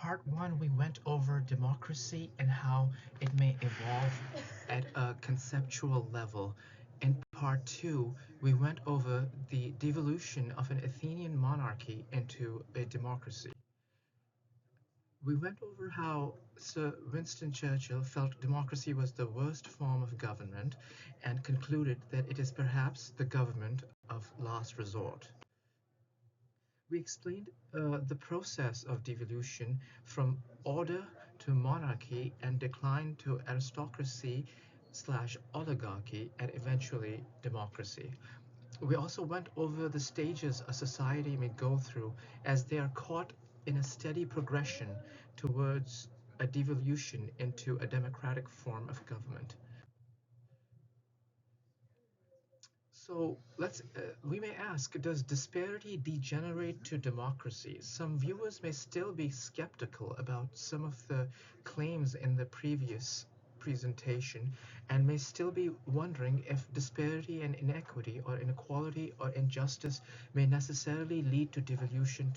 part one, we went over democracy and how it may evolve at a conceptual level. In part two, we went over the devolution of an Athenian monarchy into a democracy. We went over how Sir Winston Churchill felt democracy was the worst form of government and concluded that it is perhaps the government of last resort. We explained the process of devolution from order to monarchy and decline to aristocracy slash oligarchy and eventually democracy. We also went over the stages a society may go through as they are caught in a steady progression towards a devolution into a democratic form of government. So we may ask, does disparity degenerate to democracy? Some viewers may still be skeptical about some of the claims in the previous presentation and may still be wondering if disparity and inequity or inequality or injustice may necessarily lead to devolution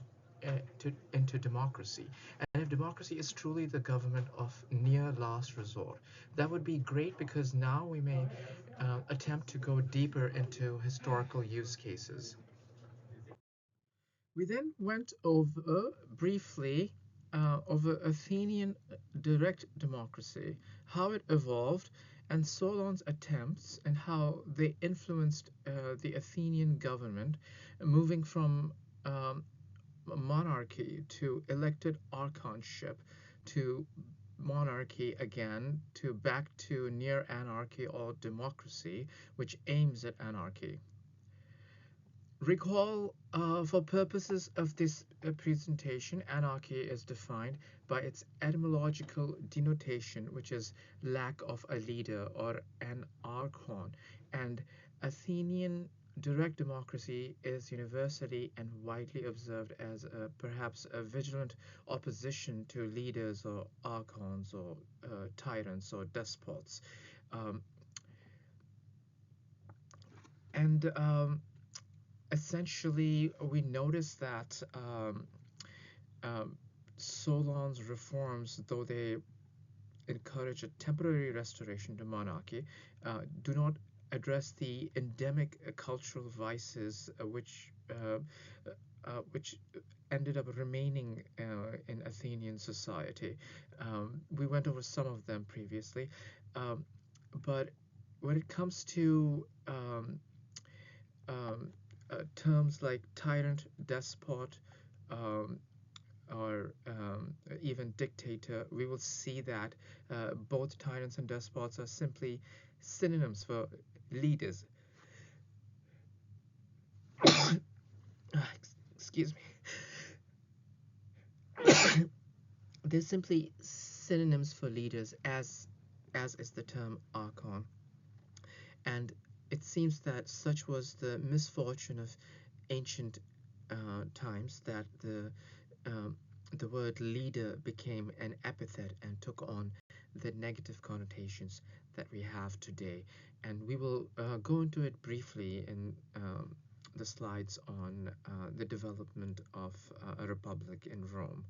into democracy. And if democracy is truly the government of near last resort, that would be great because now we may attempt to go deeper into historical use cases. We then went over briefly over Athenian direct democracy, how it evolved, and Solon's attempts and how they influenced the Athenian government, moving from um, monarchy to elected archonship to monarchy again to back to near anarchy or democracy, which aims at anarchy. Recall, for purposes of this presentation, anarchy is defined by its etymological denotation, which is lack of a leader or an archon, and Athenian direct democracy is universally and widely observed as perhaps a vigilant opposition to leaders or archons or tyrants or despots. Um, and essentially, we notice that um, Solon's reforms, though they encourage a temporary restoration to monarchy, do not address the endemic cultural vices which ended up remaining in Athenian society. We went over some of them previously, um, but when it comes to um, terms like tyrant, despot, um, or even dictator, we will see that both tyrants and despots are simply synonyms for leaders. Excuse me. They're simply synonyms for leaders, as is the term archon. And it seems that such was the misfortune of ancient times that um, the word leader became an epithet and took on the negative connotations that we have today. And we will go into it briefly in the slides on the development of a republic in Rome.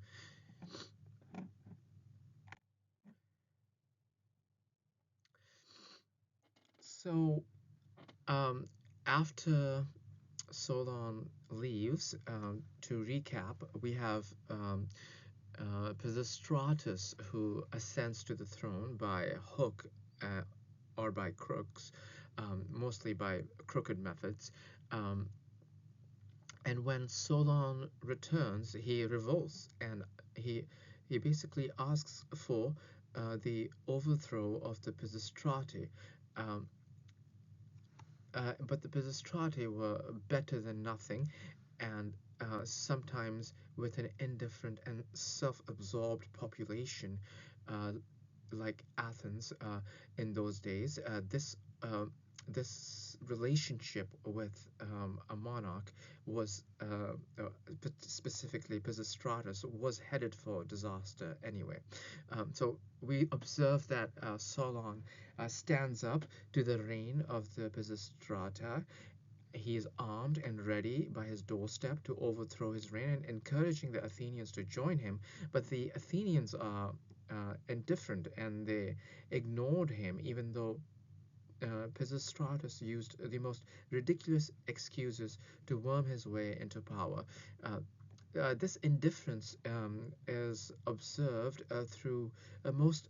So, um, after Solon leaves, to recap, we have Pisistratus, who ascends to the throne by hook or by crooks, mostly by crooked methods. Um, and when Solon returns, he revolts and he he basically asks for the overthrow of the Pisistrati. Um, but the Pisistrati were better than nothing, and sometimes with an indifferent and self-absorbed population uh, like Athens in those days. This relationship with a monarch was specifically Pisistratus was headed for disaster anyway. So we observe that Solon stands up to the reign of the Pisistrata. He is armed and ready by his doorstep to overthrow his reign and encouraging the Athenians to join him. But the Athenians are indifferent and they ignored him, even though Pisistratus used the most ridiculous excuses to worm his way into power. Uh, this indifference is observed through most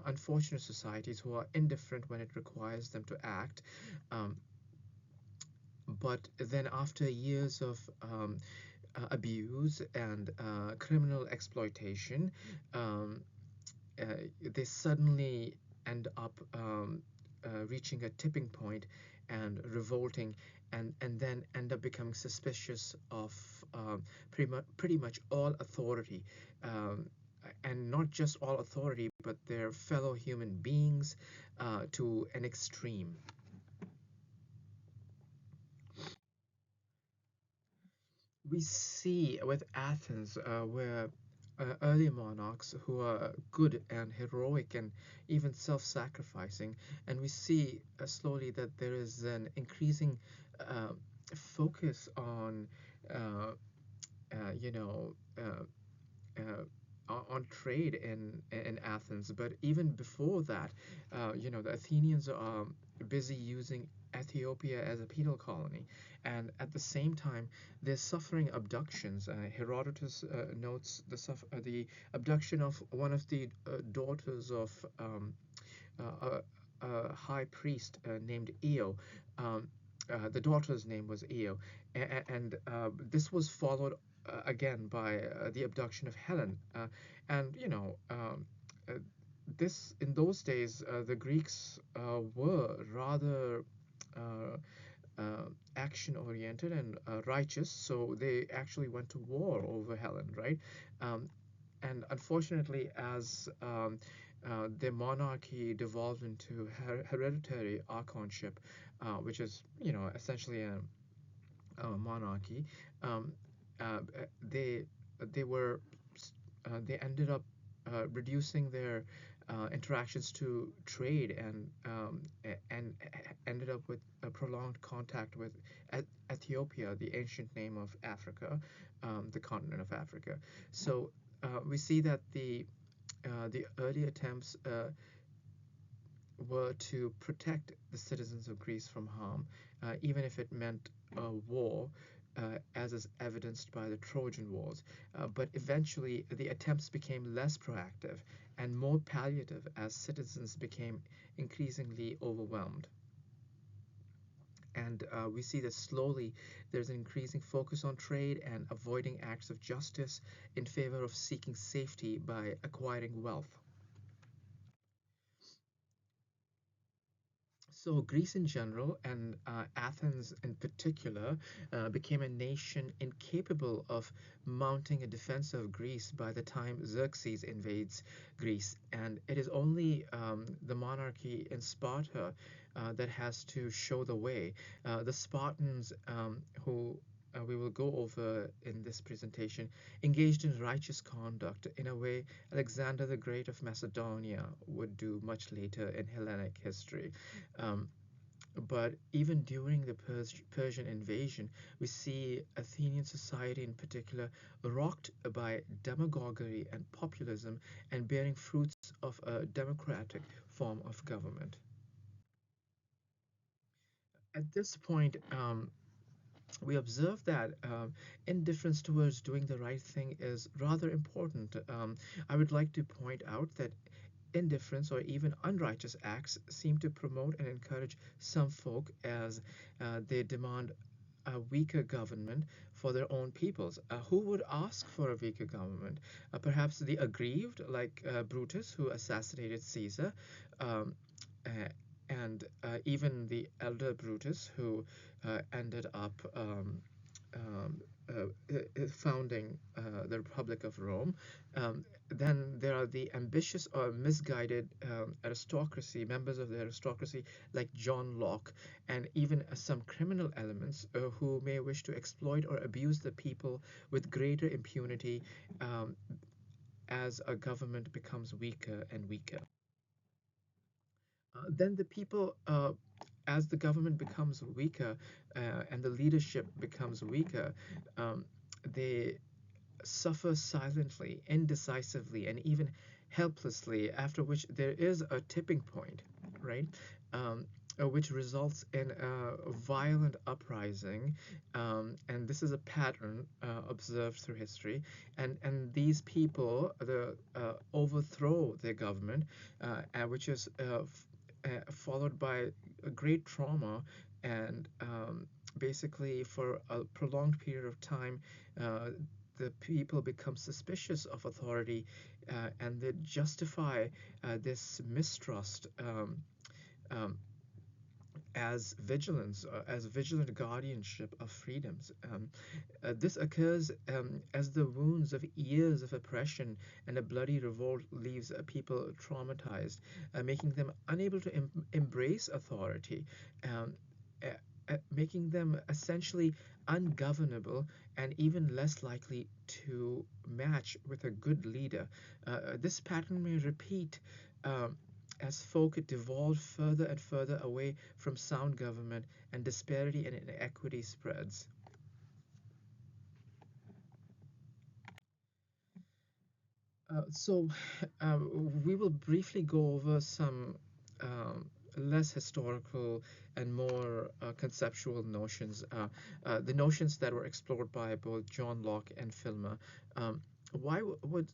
unfortunate societies who are indifferent when it requires them to act. Um, but then, after years of abuse and criminal exploitation, um, uh, they suddenly end up reaching a tipping point and revolting, and then end up becoming suspicious of pretty much all authority. Um, and not just all authority, but their fellow human beings to an extreme. We see with Athens, where early monarchs who are good and heroic and even self sacrificing, and we see slowly that there is an increasing uh, focus on, uh, you know, on trade in Athens. But even before that, the Athenians are busy using Ethiopia as a penal colony, and at the same time, they're suffering abductions. Herodotus notes the abduction of one of the daughters of a high priest named Io. Um, the daughter's name was Io, and this was followed again by the abduction of Helen. And uh, this in those days the Greeks were rather uh, uh, action oriented and righteous, so they actually went to war over Helen, right? Um, and unfortunately, as their monarchy devolved into hereditary archonship, which is essentially a monarchy, um, they they were they ended up reducing their interactions to trade and ended up with a prolonged contact with Ethiopia, the ancient name of Africa, the continent of Africa. So we see that the early attempts were to protect the citizens of Greece from harm, even if it meant a war, as is evidenced by the Trojan Wars. But eventually, the attempts became less proactive and more palliative as citizens became increasingly overwhelmed. And we see that slowly there's an increasing focus on trade and avoiding acts of justice in favor of seeking safety by acquiring wealth. So, Greece in general and Athens in particular became a nation incapable of mounting a defense of Greece by the time Xerxes invades Greece. And it is only the monarchy in Sparta that has to show the way. The Spartans, who we will go over in this presentation, engaged in righteous conduct in a way Alexander the Great of Macedonia would do much later in Hellenic history. Um, but even during the Persian invasion, we see Athenian society in particular rocked by demagoguery and populism and bearing fruits of a democratic form of government. At this point, we observe that indifference towards doing the right thing is rather important. I would like to point out that indifference or even unrighteous acts seem to promote and encourage some folk as they demand a weaker government for their own peoples. Who would ask for a weaker government? Perhaps the aggrieved, like Brutus, who assassinated Caesar, um, uh, and even the elder Brutus, who ended up founding the Republic of Rome. Then there are the ambitious or misguided aristocracy, members of the aristocracy like John Locke, and even some criminal elements who may wish to exploit or abuse the people with greater impunity as a government becomes weaker and weaker. Then the people as the government becomes weaker and the leadership becomes weaker, um, they suffer silently, indecisively, and even helplessly, after which there is a tipping point, right? Um, which results in a violent uprising, and this is a pattern observed through history. And these people overthrow their government, which is followed by a great trauma, and basically for a prolonged period of time, uh, the people become suspicious of authority, and they justify this mistrust um, as vigilant guardianship of freedoms. This occurs as the wounds of years of oppression and a bloody revolt leaves people traumatized, making them unable to embrace authority, um, making them essentially ungovernable and even less likely to match with a good leader. This pattern may repeat. Um, as folk devolve further and further away from sound government and disparity and inequity spreads. So, we will briefly go over some um, less historical and more conceptual notions, the notions that were explored by both John Locke and Filmer. Why would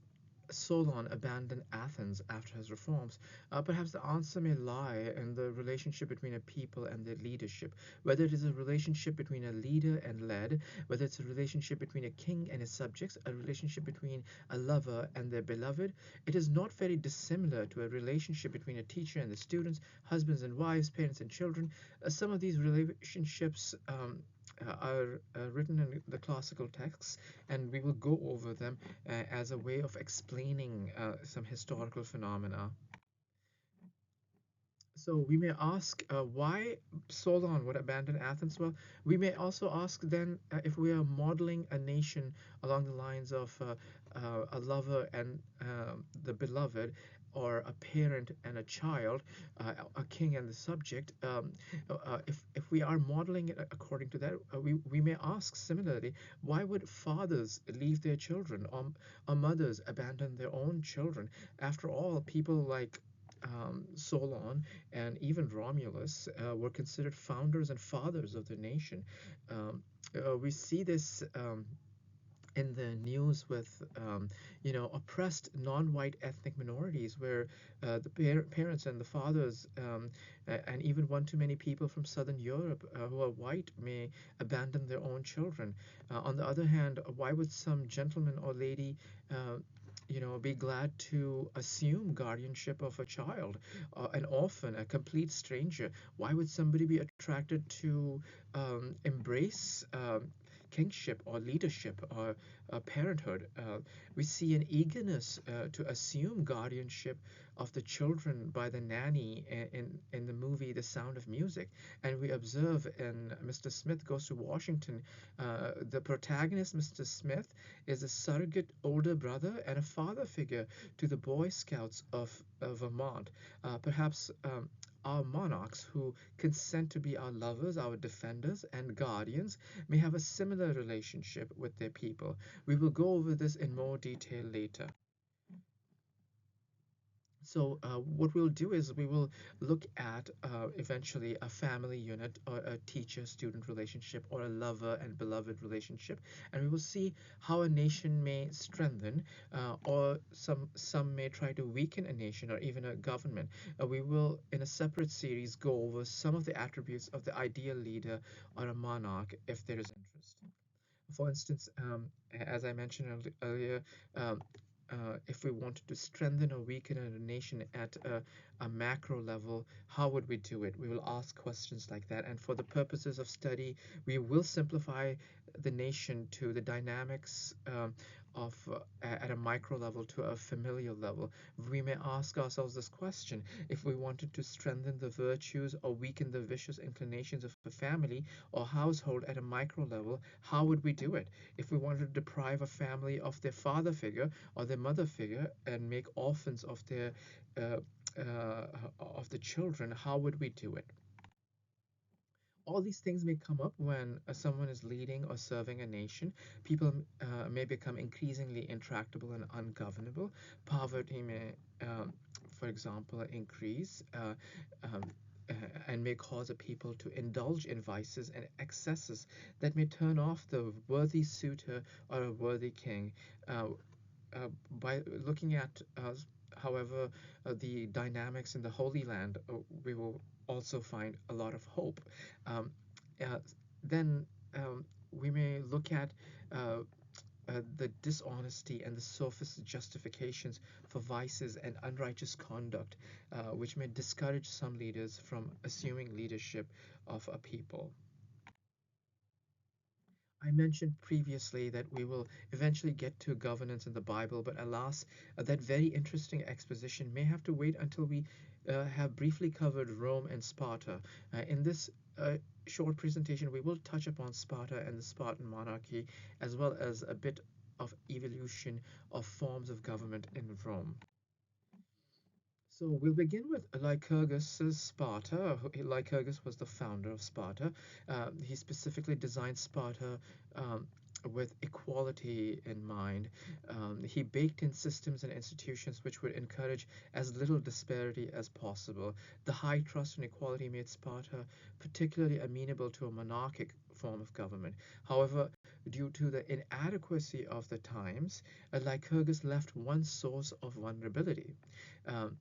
Solon abandon Athens after his reforms? Perhaps the answer may lie in the relationship between a people and their leadership, whether it is a relationship between a leader and led, whether it's a relationship between a king and his subjects, a relationship between a lover and their beloved. It is not very dissimilar to a relationship between a teacher and the students, husbands and wives, parents and children. Some of these relationships are written in the classical texts, and we will go over them as a way of explaining some historical phenomena. So we may ask why Solon would abandon Athens. Well, we may also ask then if we are modeling a nation along the lines of a lover and the beloved, or a parent and a child, a king and the subject. If we are modeling it according to that, we may ask similarly, why would fathers leave their children, or mothers abandon their own children? After all, people like Solon and even Romulus were considered founders and fathers of the nation. We see this in the news with oppressed non-white ethnic minorities, where the parents and the fathers, and even one too many people from southern Europe who are white may abandon their own children. On the other hand, why would some gentleman or lady be glad to assume guardianship of a child, an orphan, a complete stranger? Why would somebody be attracted to embrace kingship or leadership or parenthood? We see an eagerness to assume guardianship of the children by the nanny in the movie The Sound of Music. And we observe in Mr. Smith Goes to Washington, the protagonist, Mr. Smith, is a surrogate older brother and a father figure to the Boy Scouts of Vermont. Perhaps our monarchs, who consent to be our lovers, our defenders, and guardians, may have a similar relationship with their people. We will go over this in more detail later. So what we'll do is we will look at eventually a family unit, or a teacher-student relationship, or a lover and beloved relationship, and we will see how a nation may strengthen, or some may try to weaken a nation or even a government. We will, in a separate series, go over some of the attributes of the ideal leader or a monarch if there is interest. For instance, as I mentioned earlier, um, if we wanted to strengthen or weaken a nation at a macro level, how would we do it? We will ask questions like that. And for the purposes of study, we will simplify the nation to the dynamics of at a micro level to a familial level. We may ask ourselves this question: if we wanted to strengthen the virtues or weaken the vicious inclinations of a family or household at a micro level, how would we do it? If we wanted to deprive a family of their father figure or their mother figure and make orphans of their uh, of the children, how would we do it? All these things may come up when someone is leading or serving a nation. People may become increasingly intractable and ungovernable. Poverty may, for example, increase um, uh, and may cause a people to indulge in vices and excesses that may turn off the worthy suitor or a worthy king. Uh, by looking at, however, the dynamics in the Holy Land, we will also find a lot of hope. Um, uh, then we may look at the dishonesty and the sophist justifications for vices and unrighteous conduct, which may discourage some leaders from assuming leadership of a people. I mentioned previously that we will eventually get to governance in the Bible, but alas, that very interesting exposition may have to wait until we have briefly covered Rome and Sparta. In this short presentation, we will touch upon Sparta and the Spartan monarchy, as well as a bit of evolution of forms of government in Rome. So we'll begin with Lycurgus's Sparta. Lycurgus was the founder of Sparta. He specifically designed Sparta um, with equality in mind. He baked in systems and institutions which would encourage as little disparity as possible. The high trust and equality made Sparta particularly amenable to a monarchic form of government. However, due to the inadequacy of the times, Lycurgus left one source of vulnerability. Um,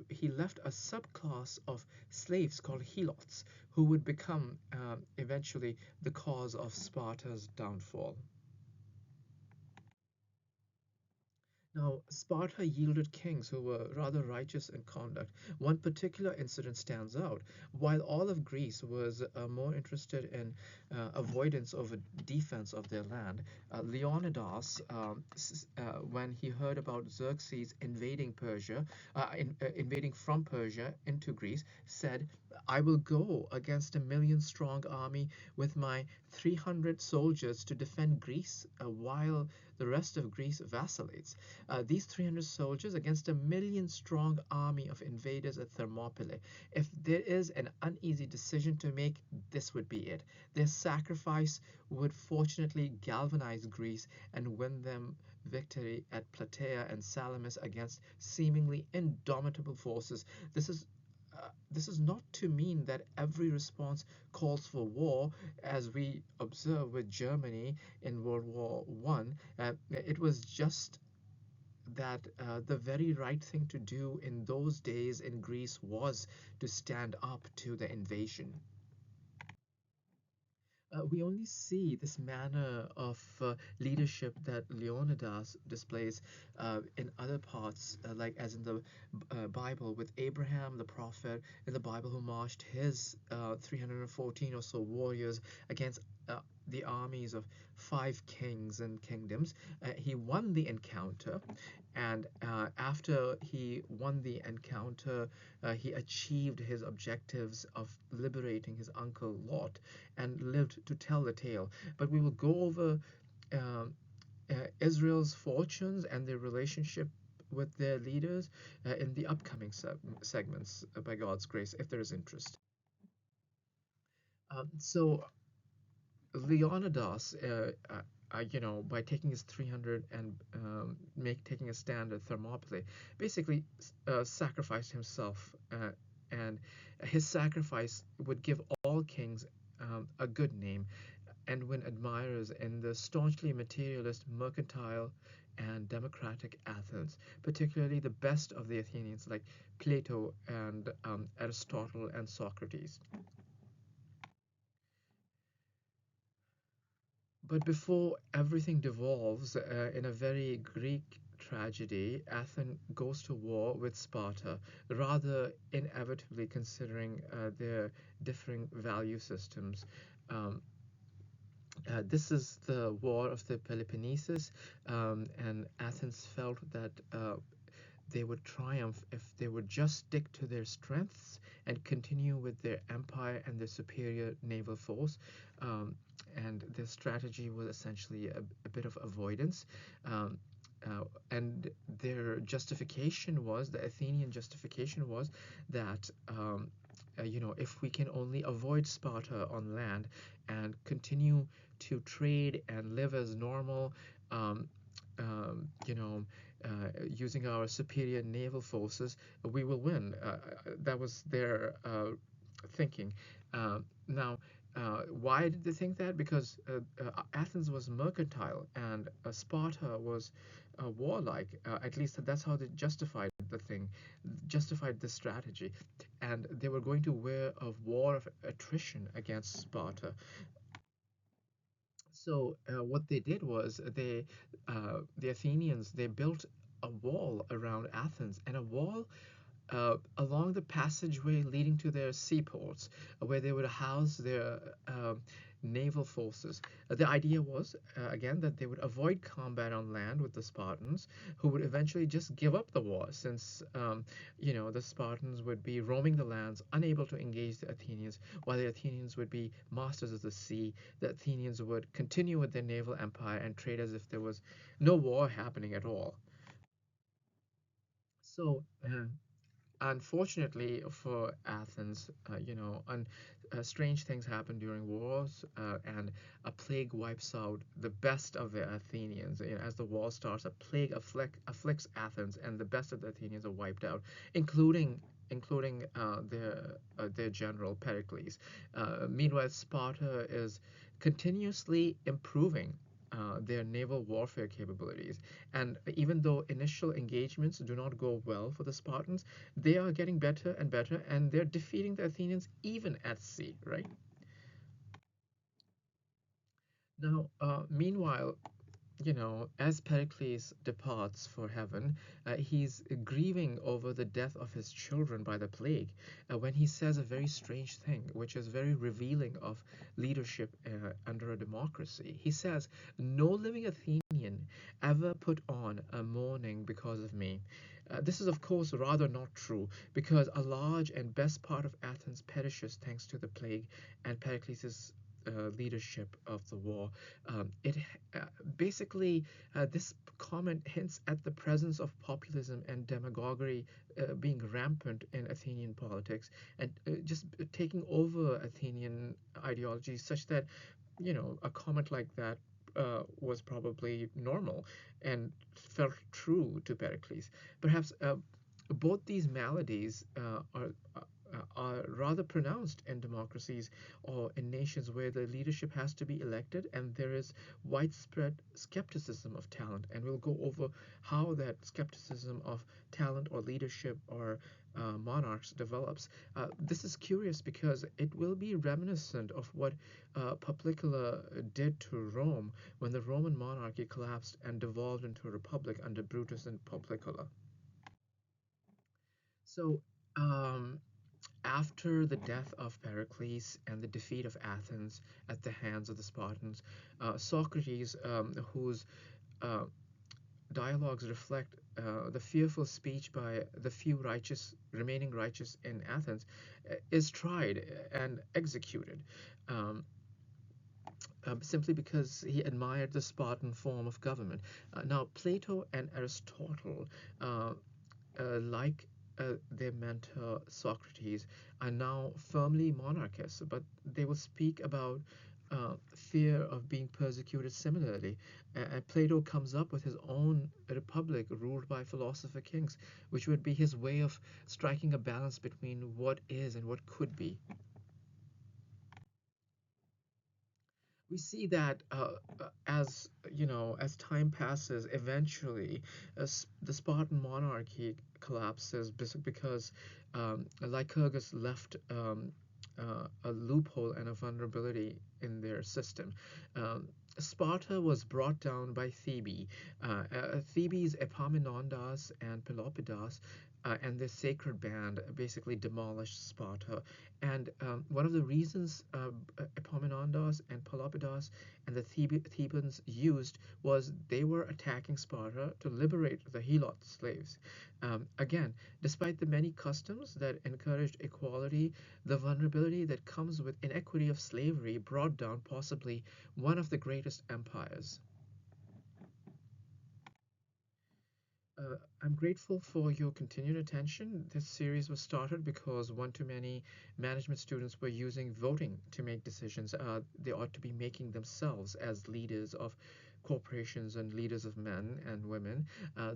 he left a subclass of slaves called helots, who would become eventually the cause of Sparta's downfall. Now, Sparta yielded kings who were rather righteous in conduct. One particular incident stands out. While all of Greece was more interested in avoidance over defense of their land, Leonidas, when he heard about Xerxes invading invading from Persia into Greece, said, "I will go against a million strong army with my 300 soldiers to defend Greece while the rest of Greece vacillates." These 300 soldiers against a million strong army of invaders at Thermopylae. If there is an uneasy decision to make, this would be it. Their sacrifice would fortunately galvanize Greece and win them victory at Plataea and Salamis against seemingly indomitable forces. This is not to mean that every response calls for war, as we observe with Germany in World War One. It was just that the very right thing to do in those days in Greece was to stand up to the invasion. We only see this manner of leadership that Leonidas displays in other parts, like as in the Bible with Abraham, the prophet in the Bible, who marched his 314 or so warriors against the armies of five kings and kingdoms. He won the encounter, and after he won the encounter, he achieved his objectives of liberating his uncle Lot and lived to tell the tale. But we will go over um, Israel's fortunes and their relationship with their leaders in the upcoming segments, by God's grace, if there is interest. So Leonidas, by taking his 300 and taking a stand at Thermopylae, basically sacrificed himself, and his sacrifice would give all kings a good name and win admirers in the staunchly materialist, mercantile, and democratic Athens, particularly the best of the Athenians like Plato and Aristotle and Socrates. But before everything devolves in a very Greek tragedy, Athens goes to war with Sparta, rather inevitably considering their differing value systems. Um, this is the War of the Peloponnesus, and Athens felt that they would triumph if they would just stick to their strengths and continue with their empire and their superior naval force. And their strategy was essentially a bit of avoidance. Um, and their justification was, the Athenian justification was that if we can only avoid Sparta on land and continue to trade and live as normal, um, using our superior naval forces, we will win. That was their thinking. Now, why did they think that? Because Athens was mercantile and Sparta was warlike. At least that's how they justified the thing, justified the strategy. And they were going to wear a war of attrition against Sparta. So what they did was the Athenians, they built a wall around Athens, and a wall along the passageway leading to their seaports, where they would house their naval forces. The idea was, again, that they would avoid combat on land with the Spartans, who would eventually just give up the war, since the Spartans would be roaming the lands, unable to engage the Athenians, while the Athenians would be masters of the sea. The Athenians would continue with their naval empire and trade as if there was no war happening at all. So, unfortunately for Athens, strange things happen during wars, and a plague wipes out the best of the Athenians. As the war starts, a plague afflicts Athens, and the best of the Athenians are wiped out, including their general Pericles. Meanwhile, Sparta is continuously improving their naval warfare capabilities. And even though initial engagements do not go well for the Spartans, they are getting better and better, and they're defeating the Athenians even at sea, right? Now, meanwhile, as Pericles departs for heaven, he's grieving over the death of his children by the plague when he says a very strange thing, which is very revealing of leadership under a democracy. He says, "No living Athenian ever put on a mourning because of me." This is, of course, rather not true, because a large and best part of Athens perishes thanks to the plague and Pericles' leadership of the war. It uh, basically This comment hints at the presence of populism and demagoguery being rampant in Athenian politics, and just taking over Athenian ideology, such that a comment like that was probably normal and felt true to Pericles. Perhaps both these maladies are rather pronounced in democracies or in nations where the leadership has to be elected and there is widespread skepticism of talent. And we'll go over how that skepticism of talent or leadership or monarchs develops. This is curious because it will be reminiscent of what Publicola did to Rome when the Roman monarchy collapsed and devolved into a republic under Brutus and Publicola. So, um, after the death of Pericles and the defeat of Athens at the hands of the Spartans, Socrates, whose uh, dialogues reflect the fearful speech by the few remaining righteous in Athens, is tried and executed. Um, simply because he admired the Spartan form of government. Now, Plato and Aristotle, uh, like their mentor Socrates, are now firmly monarchists, but they will speak about fear of being persecuted similarly. And Plato comes up with his own republic ruled by philosopher kings, which would be his way of striking a balance between what is and what could be. We see that as time passes, eventually the Spartan monarchy collapses because Lycurgus left a loophole and a vulnerability in their system. Um, Sparta was brought down by Thebes, Epaminondas, and Pelopidas, and the sacred band basically demolished Sparta. And one of the reasons Epaminondas and Pelopidas and the Thebans used was they were attacking Sparta to liberate the Helot slaves. Again, despite the many customs that encouraged equality, the vulnerability that comes with inequity of slavery brought down possibly one of the greatest empires. I'm grateful for your continued attention. This series was started because one too many management students were using voting to make decisions they ought to be making themselves as leaders of corporations and leaders of men and women.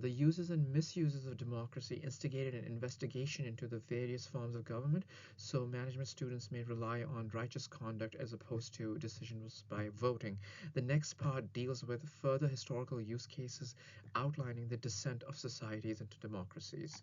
The uses and misuses of democracy instigated an investigation into the various forms of government, so management students may rely on righteous conduct as opposed to decisions by voting. The next part deals with further historical use cases outlining the descent of societies into democracies.